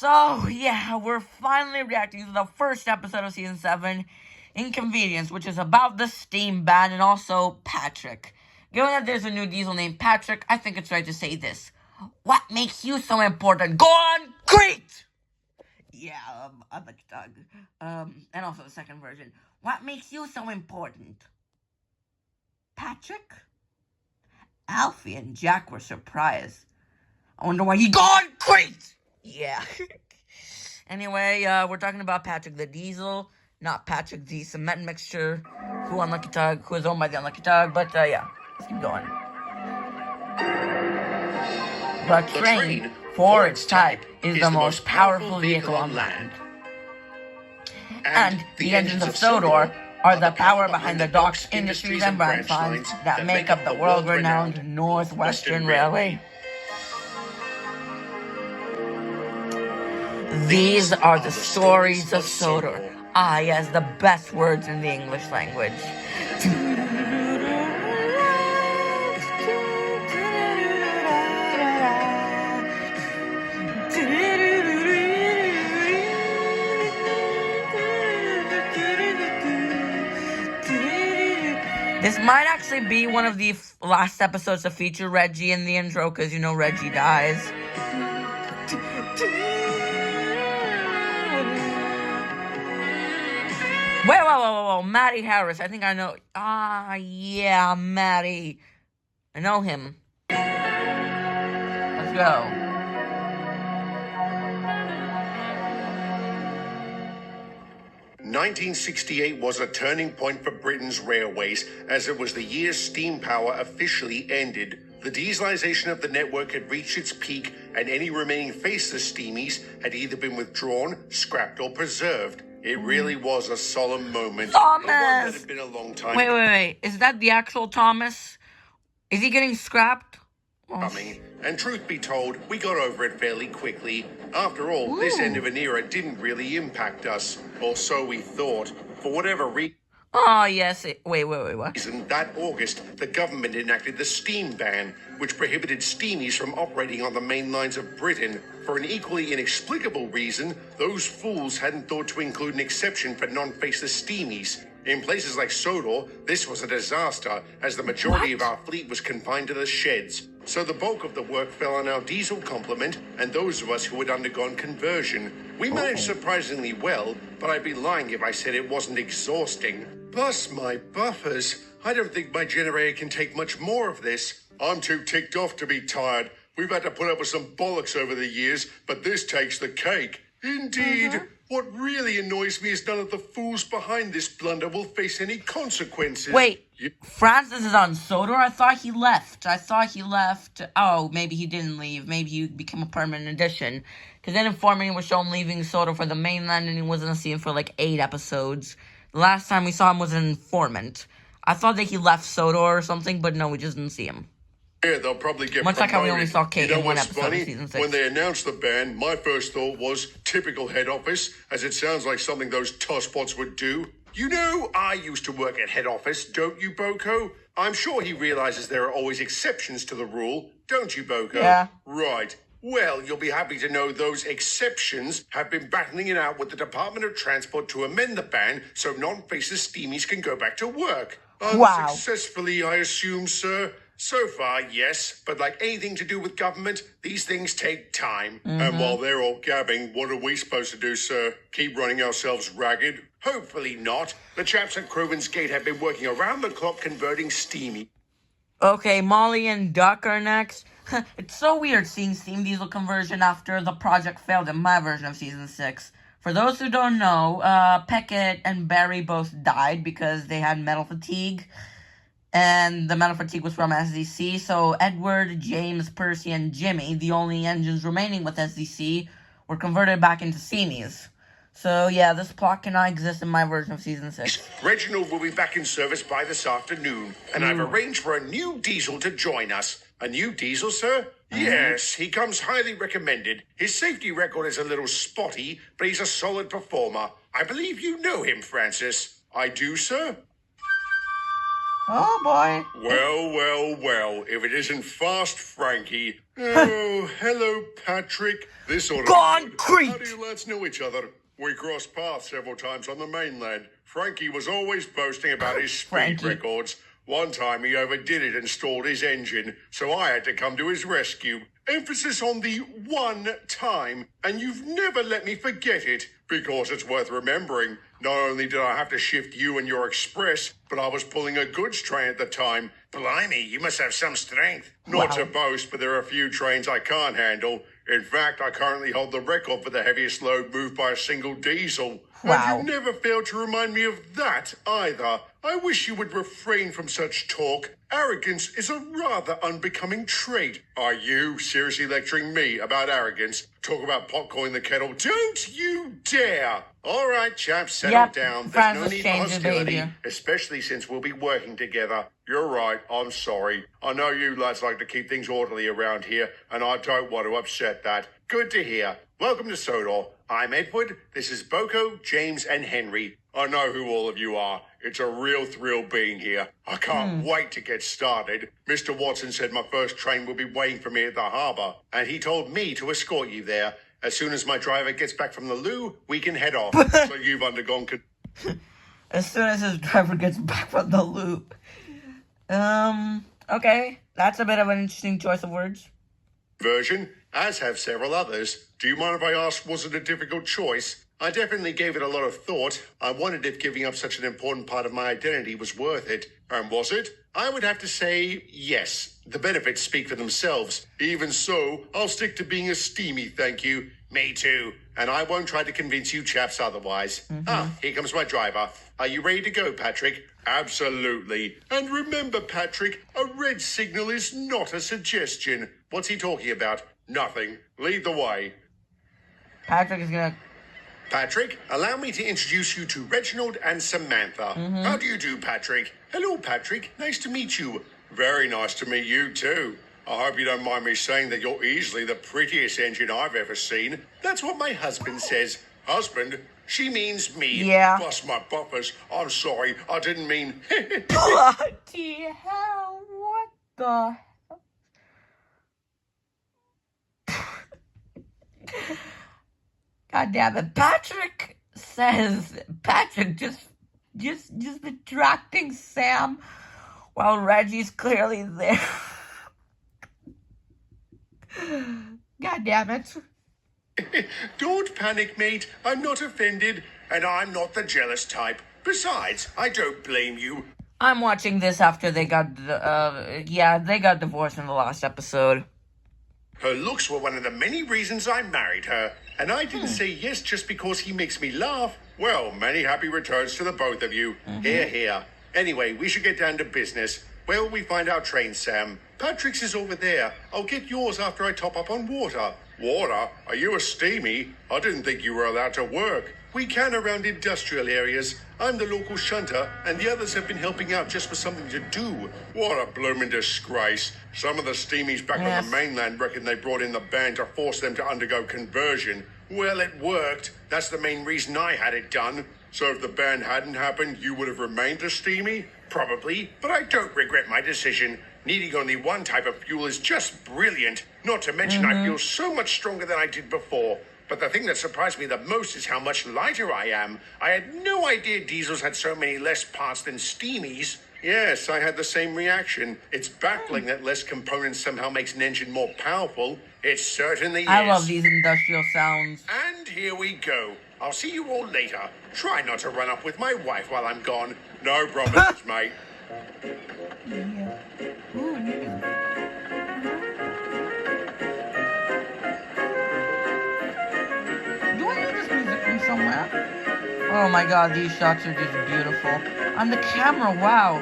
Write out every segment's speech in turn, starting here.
So, yeah, we're finally reacting to the first episode of Season 7, Inconvenience, which is about the steam ban and also Patrick. Given that there's a new diesel named Patrick, I think it's right to say this. What makes you so important? Go on, great! Yeah, I like Doug. And also the second version. What makes you so important? Patrick? Alfie and Jack were surprised. I wonder why he gone great! Yeah. Anyway, we're talking about Patrick the Diesel, not Patrick the Cement Mixture, who is owned by the Unlucky Tug, but yeah, let's keep going. The train, for its type, is the most powerful vehicle on land. And the engines of Sodor are the power behind the docks, industries, and branch lines that make up the world-renowned Northwestern Railway. These are the stories of Sodor. Ah, yes, the best words in the English language. This might actually be one of the last episodes to feature Reggie in the intro, because you know Reggie dies. Whoa, Matty Harris. I think I know. Yeah, Matty. I know him. Let's go. "1968 was a turning point for Britain's railways, as it was the year steam power officially ended. The dieselization of the network had reached its peak, and any remaining faceless steamies had either been withdrawn, scrapped, or preserved. It really was a solemn moment. Thomas! But one that had been a long time Wait. Is that the actual Thomas? Is he getting scrapped? coming. And truth be told, we got over it fairly quickly. After all, this end of an era didn't really impact us. Or so we thought. For whatever reason... Oh, yes. Wait, what? That August, the government enacted the steam ban, which prohibited steamies from operating on the main lines of Britain. For an equally inexplicable reason, those fools hadn't thought to include an exception for non-faceless steamies. In places like Sodor, this was a disaster, as the majority of our fleet was confined to the sheds. So the bulk of the work fell on our diesel complement and those of us who had undergone conversion. We managed surprisingly well, but I'd be lying if I said it wasn't exhausting. Plus my buffers. I don't think my generator can take much more of this. I'm too ticked off to be tired. We've had to put up with some bollocks over the years, but this takes the cake. Indeed. What really annoys me is none of the fools behind this blunder will face any consequences. Wait, Francis is on Sodor? I thought he left. Oh, maybe he didn't leave. Maybe he became a permanent addition. Because then Informant was shown leaving Sodor for the mainland, and he wasn't seen for like 8 episodes. The last time we saw him was an Informant. I thought that he left Sodor or something, but no, we just didn't see him. Yeah, they'll probably get much promoted. like how we only saw Kate in one episode funny? of Season 6. When they announced the ban, my first thought was typical head office, as it sounds like something those tosspots would do. You know, I used to work at head office, don't you, Boko? I'm sure he realizes there are always exceptions to the rule, don't you, Boko? Yeah. Right. Well, you'll be happy to know those exceptions have been battling it out with the Department of Transport to amend the ban so non-faceless steamies can go back to work. Wow. Unsuccessfully, I assume, sir. So far, yes, but like anything to do with government, these things take time. And while they're all gabbing, what are we supposed to do, sir? Keep running ourselves ragged? Hopefully not. The chaps at Crowens Gate have been working around the clock converting steamy. Okay, Molly and Duck are next. It's so weird seeing steam diesel conversion after the project failed in my version of Season 6. For those who don't know, Peckett and Barry both died because they had metal fatigue. And the metal fatigue was from SDC, so Edward, James, Percy, and Jimmy, the only engines remaining with SDC, were converted back into steamies. So yeah, this plot cannot exist in my version of Season 6. Reginald will be back in service by this afternoon, and I've arranged for a new diesel to join us. A new diesel, sir? Yes, he comes highly recommended. His safety record is a little spotty, but he's a solid performer. I believe you know him, Francis. I do, sir? Oh boy. Well, if it isn't Fast Frankie. Oh, hello, Patrick. This ought to be good. Concrete! How do you lads know each other? We crossed paths several times on the mainland. Frankie was always boasting about his speed Frankie. records. One time he overdid it and stalled his engine, so I had to come to his rescue. Emphasis on the one time, and you've never let me forget it, because it's worth remembering. Not only did I have to shift you and your express, but I was pulling a goods train at the time. Blimey, you must have some strength. Not to boast, but there are a few trains I can't handle. In fact, I currently hold the record for the heaviest load moved by a single diesel. Wow. And you never failed to remind me of that either. I wish you would refrain from such talk. Arrogance is a rather unbecoming trait. Are you seriously lecturing me about arrogance? Talk about pot calling the kettle. Don't you dare! All right, chaps, settle down. There's no need for hostility, behavior. especially since we'll be working together. You're right, I'm sorry. I know you lads like to keep things orderly around here, and I don't want to upset that. Good to hear. Welcome to Sodor. I'm Edward. This is Boko, James, and Henry. I know who all of you are. It's a real thrill being here. I can't wait to get started. Mr. Watson said my first train will be waiting for me at the harbour, and he told me to escort you there. As soon as my driver gets back from the loo, we can head off. So you've undergone... As soon as his driver gets back from the loop. Okay. That's a bit of an interesting choice of words. Version, as have several others. Do you mind if I ask, was it a difficult choice? I definitely gave it a lot of thought. I wondered if giving up such an important part of my identity was worth it. And was it? I would have to say yes. The benefits speak for themselves. Even so, I'll stick to being a steamy, thank you. Me too. And I won't try to convince you chaps otherwise. Here comes my driver. Are you ready to go, Patrick? Absolutely. And remember, Patrick, a red signal is not a suggestion. What's he talking about? Nothing. Lead the way. Patrick is gonna... Patrick, allow me to introduce you to Reginald and Samantha. How do you do, Patrick? Hello, Patrick. Nice to meet you. Very nice to meet you, too. I hope you don't mind me saying that you're easily the prettiest engine I've ever seen. That's what my husband says. Husband? She means me. Yeah. Plus my buffers. I'm sorry, I didn't mean... Bloody hell, what the hell? God damn it. Patrick just attracting Sam while Reggie's clearly there. God damn it. Don't panic, mate. I'm not offended, and I'm not the jealous type. Besides, I don't blame you. I'm watching this after they got they got divorced in the last episode. Her looks were one of the many reasons I married her, and I didn't say yes just because he makes me laugh. Well, many happy returns to the both of you. Hear, hear. Anyway, we should get down to business. Where will we find our train, Sam? Patrick's is over there. I'll get yours after I top up on water. Water? Are you a steamy? I didn't think you were allowed to work. We can around industrial areas. I'm the local shunter, and the others have been helping out just for something to do. What a bloomin' disgrace. Some of the steamies back on the mainland reckon they brought in the band to force them to undergo conversion. Well, it worked. That's the main reason I had it done. So if the ban hadn't happened, you would have remained a steamy? Probably, but I don't regret my decision. Needing only one type of fuel is just brilliant. Not to mention I feel so much stronger than I did before. But the thing that surprised me the most is how much lighter I am. I had no idea diesels had so many less parts than steamies. Yes, I had the same reaction. It's baffling that less components somehow makes an engine more powerful. It certainly is. I love these industrial sounds. And here we go. I'll see you all later. Try not to run off with my wife while I'm gone. No promises, mate. Yeah. Ooh, nigga. Do I know this music from somewhere? Oh my god, these shots are just beautiful. On the camera, wow.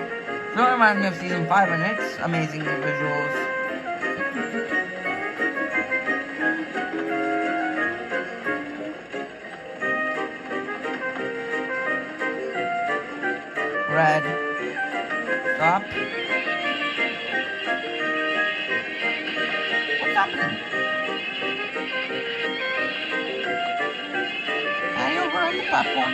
Don't remind me of season 5 and its amazing visuals. Red. Stop. What's happening? Are you over on the platform?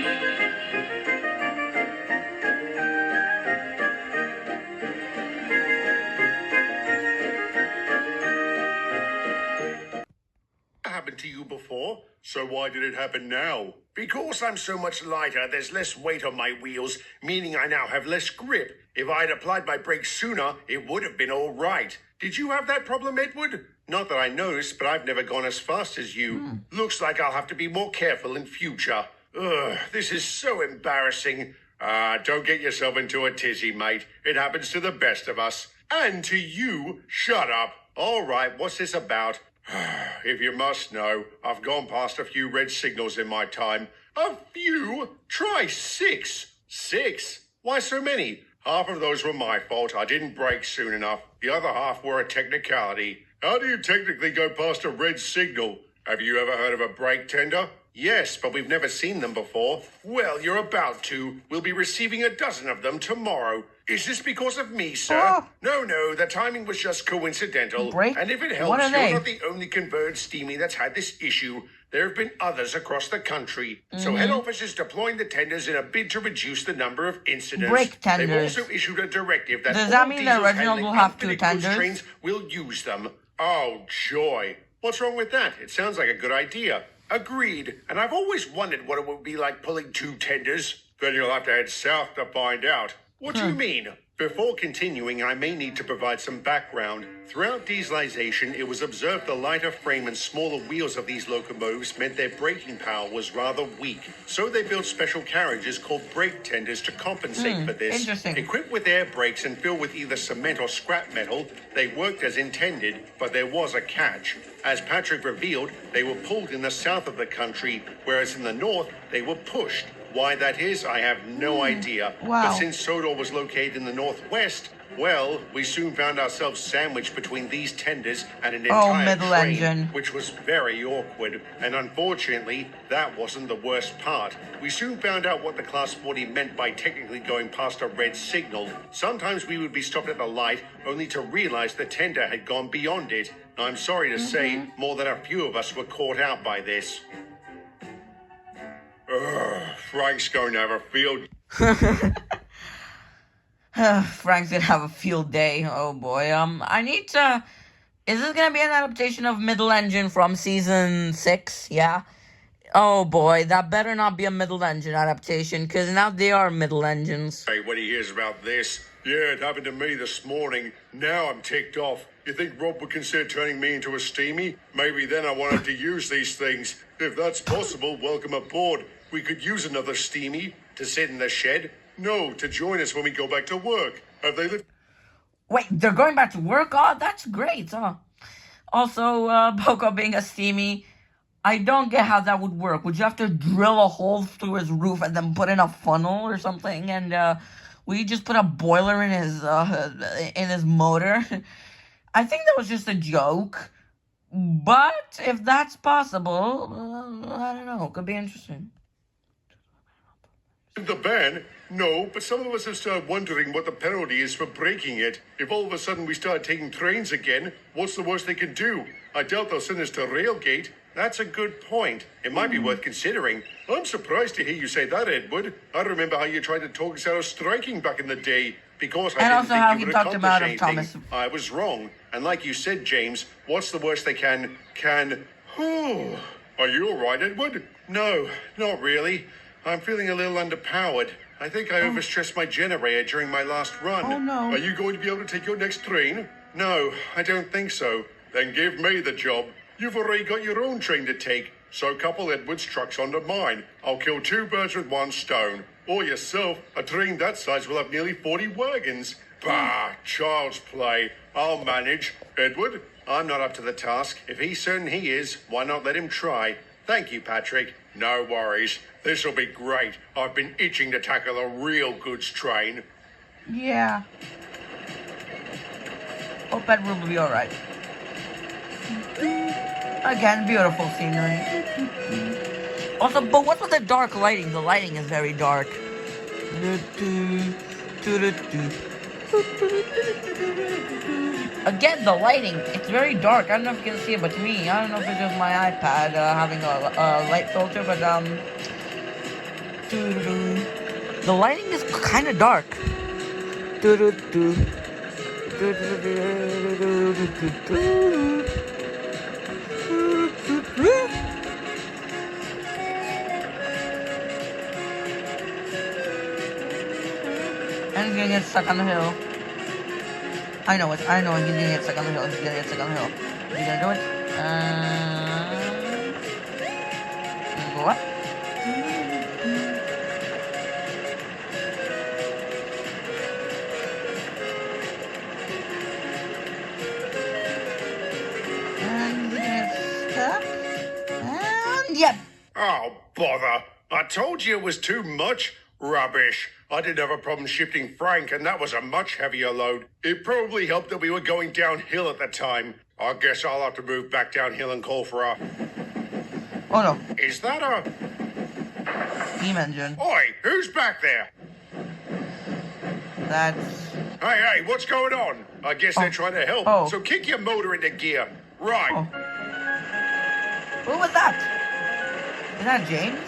happened to you before. So why did it happen now? Because I'm so much lighter, there's less weight on my wheels, meaning I now have less grip. If I'd applied my brakes sooner, it would have been all right. Did you have that problem, Edward? Not that I noticed, but I've never gone as fast as you. Looks like I'll have to be more careful in future. Ugh, this is so embarrassing. Don't get yourself into a tizzy, mate. It happens to the best of us. And to you, shut up. All right, what's this about? If you must know, I've gone past a few red signals in my time. A few? Try 6. 6? Why so many? Half of those were my fault. I didn't brake soon enough. The other half were a technicality. How do you technically go past a red signal? Have you ever heard of a brake tender? Yes, but we've never seen them before. Well, you're about to. We'll be receiving a dozen of them tomorrow. Is this because of me, sir? No, the timing was just coincidental. Brake? And if it helps, What are you're they? not the only converged steamy that's had this issue. There have been others across the country. So head office is deploying the tenders in a bid to reduce the number of incidents. Brake tenders. They've also issued a directive that Does that all mean the diesels original handling will have 2 unfinished goods tenders? trains will use them. Oh, joy. What's wrong with that? It sounds like a good idea. Agreed. And I've always wondered what it would be like pulling 2 tenders. Then you'll have to head south to find out. What do you mean? Before continuing, I may need to provide some background. Throughout dieselization, it was observed the lighter frame and smaller wheels of these locomotives meant their braking power was rather weak. So they built special carriages called brake tenders to compensate for this. Interesting. Equipped with air brakes and filled with either cement or scrap metal, they worked as intended, but there was a catch. As Patrick revealed, they were pulled in the south of the country, whereas in the north, they were pushed. Why that is, I have no idea. Wow. But since Sodor was located in the northwest, well, we soon found ourselves sandwiched between these tenders and an entire middle train, engine. which was very awkward. And unfortunately, that wasn't the worst part. We soon found out what the Class 40 meant by technically going past a red signal. Sometimes we would be stopped at the light, only to realize the tender had gone beyond it. I'm sorry to say, more than a few of us were caught out by this. Frank's going to have a field. Frank's gonna have a field day. Oh boy. I need to. Is this gonna be an adaptation of Middle Engine from season 6? Yeah. Oh boy, that better not be a Middle Engine adaptation, because now they are Middle Engines. Hey, when he hears about this, yeah, it happened to me this morning. Now I'm ticked off. You think Rob would consider turning me into a steamy? Maybe then I wanted to use these things. If that's possible, welcome aboard. We could use another steamy to sit in the shed. No, to join us when we go back to work. Have they lived? Wait, they're going back to work? Oh, that's great. Also, Boko being a steamy, I don't get how that would work. Would you have to drill a hole through his roof and then put in a funnel or something? And would you just put a boiler in his motor? I think that was just a joke. But if that's possible, I don't know. Could be interesting. The ban? No, but some of us have started wondering what the penalty is for breaking it. If all of a sudden we start taking trains again, what's the worst they can do? I doubt they'll send us to Railgate. That's a good point. It might be worth considering. I'm surprised to hear you say that, Edward. I remember how you tried to talk us out of striking back in the day. Because I And didn't also think how you he would talked him out of accomplish anything. Thomas. I was wrong. And like you said, James, what's the worst they can... Are you all right, Edward? No, not really. I'm feeling a little underpowered. I think I overstressed my generator during my last run. Oh, no. Are you going to be able to take your next train? No, I don't think so. Then give me the job. You've already got your own train to take, so couple Edward's trucks onto mine. I'll kill 2 birds with 1 stone. Or yourself, a train that size will have nearly 40 wagons. Bah, child's play. I'll manage. Edward, I'm not up to the task. If he's certain he is, why not let him try? Thank you, Patrick. No worries. This'll be great. I've been itching to tackle a real goods train. Yeah. Hope that will be alright. Again, beautiful scenery. Also, but what's with the dark lighting? The lighting is very dark. Again, the lighting, it's very dark. I don't know if you can see it, but to me, I don't know if it's just my iPad having a light filter, but the lighting is kind of dark. gonna get stuck on the hill. I know it. He's gonna get stuck on the hill. Is he gonna do it? Go up. And he's gonna get stuck. And yep. Oh, bother. I told you it was too much. Rubbish. I didn't have a problem shifting Frank, and that was a much heavier load. It probably helped that we were going downhill at the time. I guess I'll have to move back downhill and call for a... Oh no. Is that a... Steam engine. Oi, who's back there? That's... Hey, what's going on? I guess they're trying to help. Oh. So kick your motor into gear. Right. Oh. Who was that? Is that James?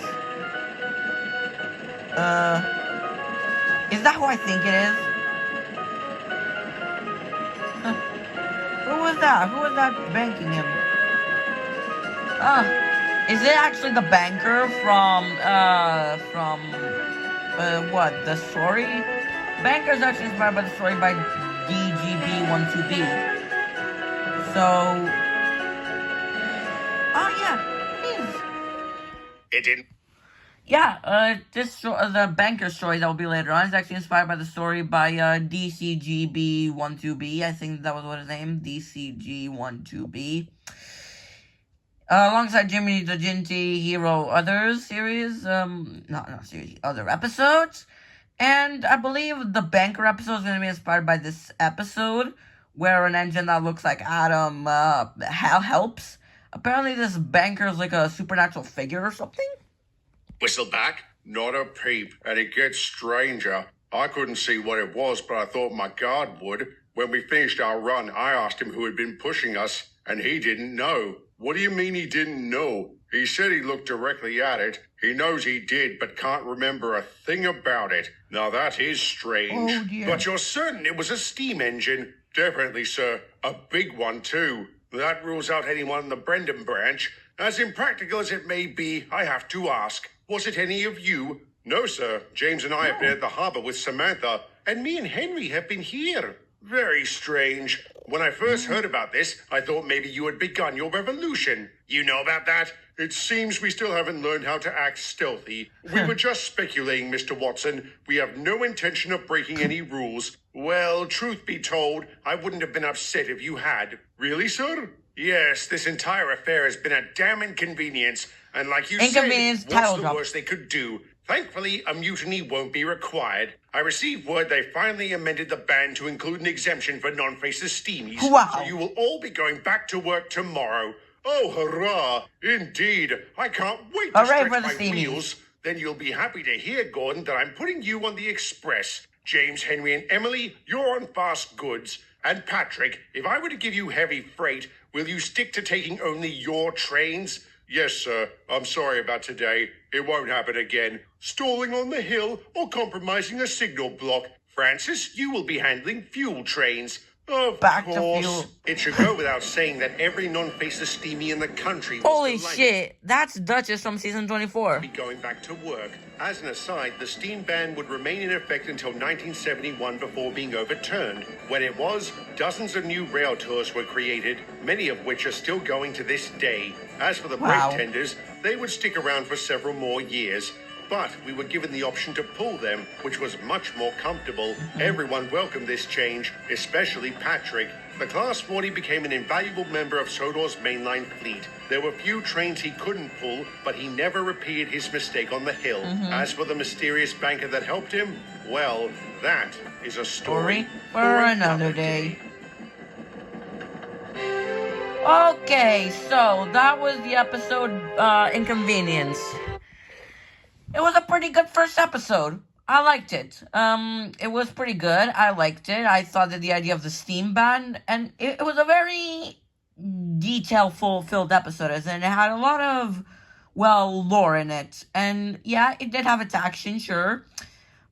Is that who I think it is? Who was that? Who was that banking him? Is it actually the banker from what? The story? Banker's actually inspired by the story by DGB12B. So, oh yeah, it is. It didn't. Yeah, the banker story that will be later on is actually inspired by the story by DCGB12B. I think that was what his name, DCG12B. Alongside Jimmy the Ginty Hero Others series, not series, other episodes. And I believe the banker episode is going to be inspired by this episode, where an engine that looks like Adam helps. Apparently this banker is like a supernatural figure or something. Whistleback? Not a peep, and it gets stranger. I couldn't see what it was, but I thought my guard would. When we finished our run, I asked him who had been pushing us, and he didn't know. What do you mean he didn't know? He said he looked directly at it. He knows he did, but can't remember a thing about it. Now that is strange. Oh, dear. But you're certain it was a steam engine? Definitely, sir. A big one, too. That rules out anyone in the Brendan branch. As impractical as it may be, I have to ask. Was it any of you? No, sir. James and I have been at the harbor with Samantha, and me and Henry have been here. Very strange. When I first heard about this, I thought maybe you had begun your revolution. You know about that? It seems we still haven't learned how to act stealthy. We were just speculating, Mr. Watson. We have no intention of breaking any rules. Well, truth be told, I wouldn't have been upset if you had. Really, sir? Yes, this entire affair has been a damn inconvenience. And like you Inconvenience, said, title what's the drop. worst they could do? Thankfully, a mutiny won't be required. I received word they finally amended the ban to include an exemption for non-faceless steamies. Wow. So you will all be going back to work tomorrow. Oh, hurrah! Indeed, I can't wait to Hooray stretch for the my steamies. wheels. Then you'll be happy to hear, Gordon, that I'm putting you on the express. James, Henry, and Emily, you're on fast goods. And Patrick, if I were to give you heavy freight, will you stick to taking only your trains? Yes, sir. I'm sorry about today. It won't happen again. Stalling on the hill or compromising a signal block. Francis, you will be handling fuel trains. Of Back to course. fuel. It should go without saying that every non-faceless steamy in the country was Holy delighted shit, that's Duchess from season 24. be going back to work. As an aside, the steam ban would remain in effect until 1971 before being overturned. When it was, dozens of new rail tours were created, many of which are still going to this day. As for the Wow. brake tenders, they would stick around for several more years. But we were given the option to pull them, which was much more comfortable. Everyone welcomed this change, especially Patrick. The Class 40 became an invaluable member of Sodor's mainline fleet. There were few trains he couldn't pull, but he never repeated his mistake on the hill. As for the mysterious banker that helped him, well, that is a story For another day. Okay, so that was the episode, Inconvenience. It was a pretty good first episode. I liked it. It was pretty good. I liked it. I thought that the idea of the steam ban, and it was a very detail-filled episode, and it had a lot of, well, lore in it. And yeah, it did have its action, sure,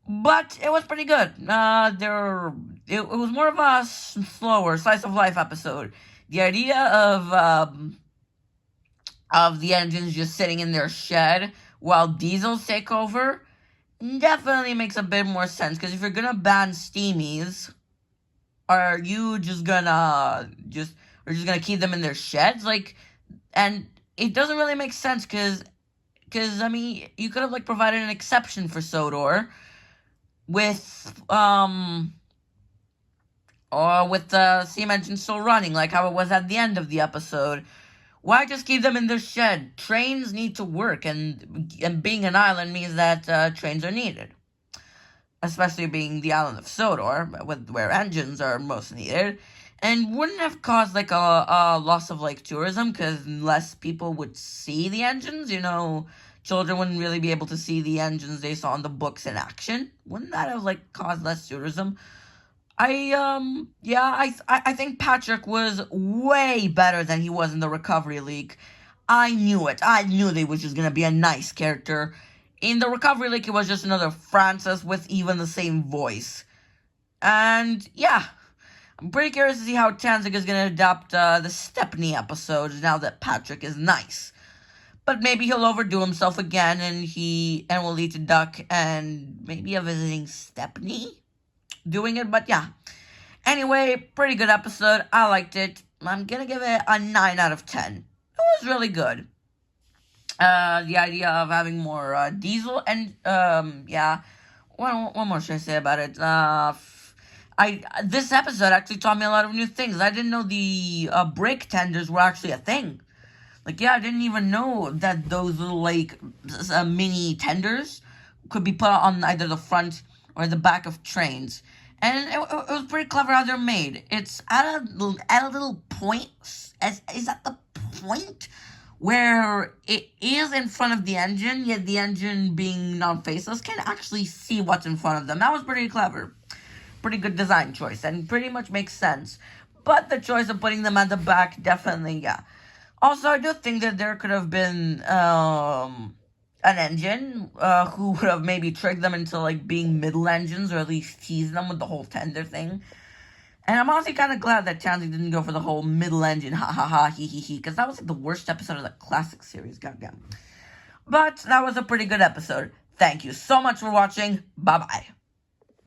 but it was pretty good. It was more of a slower slice of life episode. The idea of the engines just sitting in their shed while diesels take over definitely makes a bit more sense, because if you're gonna ban steamies, are you just gonna keep them in their sheds? Like, and it doesn't really make sense, because I mean, you could have like provided an exception for Sodor with or with the steam engine still running, like how it was at the end of the episode. Why just keep them in their shed? Trains need to work, and being an island means that trains are needed, especially being the island of Sodor, where engines are most needed. And wouldn't have caused like a loss of like tourism, because less people would see the engines. Children wouldn't really be able to see the engines they saw in the books in action. Wouldn't that have like caused less tourism? I think Patrick was way better than he was in the Recovery League. I knew it. I knew they was just gonna be a nice character. In the Recovery League, it was just another Francis with even the same voice. And yeah, I'm pretty curious to see how Tanzig is gonna adapt the Stepney episodes now that Patrick is nice. But maybe he'll overdo himself again, and will lead to Duck and maybe a visiting Stepney doing it. But yeah. Anyway, pretty good episode. I liked it. I'm gonna give it a 9 out of 10. It was really good. The idea of having more diesel and yeah. What more should I say about it? This episode actually taught me a lot of new things. I didn't know the brake tenders were actually a thing. Like, yeah, I didn't even know that those little like mini tenders could be put on either the front or the back of trains. And it was pretty clever how they're made. It's at a little point. Is that the point where it is in front of the engine, yet the engine, being non-faceless, can actually see what's in front of them. That was pretty clever. Pretty good design choice, and pretty much makes sense. But the choice of putting them at the back, definitely, yeah. Also, I do think that there could have been an engine who would have maybe tricked them into like being middle engines, or at least tease them with the whole tender thing. And I'm honestly kind of glad that Townsend didn't go for the whole middle engine, ha ha ha, he, because that was like the worst episode of the classic series, goddamn. But that was a pretty good episode. Thank you so much for watching. Bye bye.